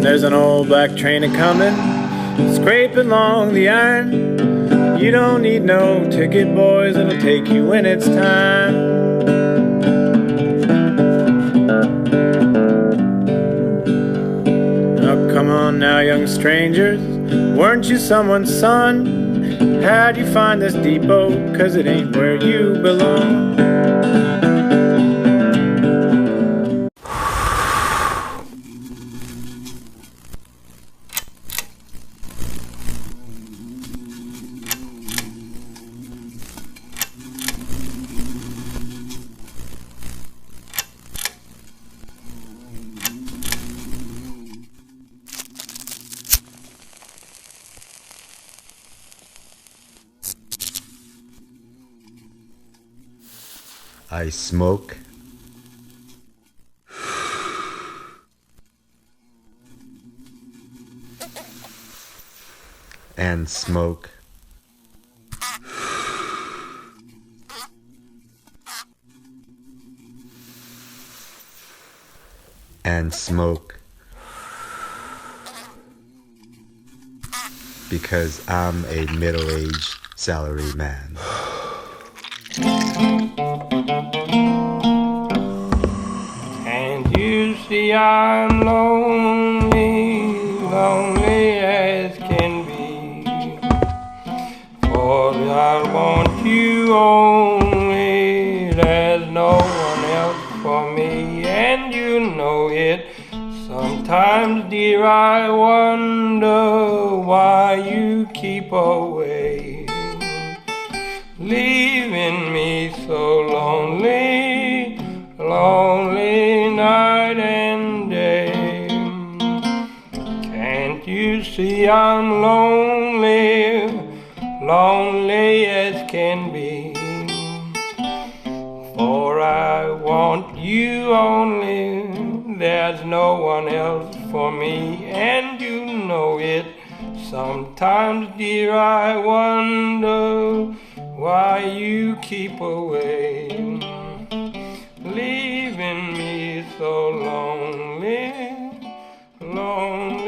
There's an old black train a-comin', scraping along the iron. You don't need no ticket, boys, it'll take you when it's time. Oh, come on now, young strangers, weren't you someone's son? How'd you find this depot? 'Cause it ain't where you belong. I smoke and smoke and smoke because I'm a middle-aged salary man. Can't you see I'm lonely, lonely as can be? For I want you only, there's no one else for me, and you know it. Sometimes, dear, I wonder why you keep away, leaving me so lonely, lonely night and day. Can't you see I'm lonely, lonely as can be? For I want you only, there's no one else for me, and you know it. Sometimes, dear, I wonder why you keep away, leaving me so lonely, lonely.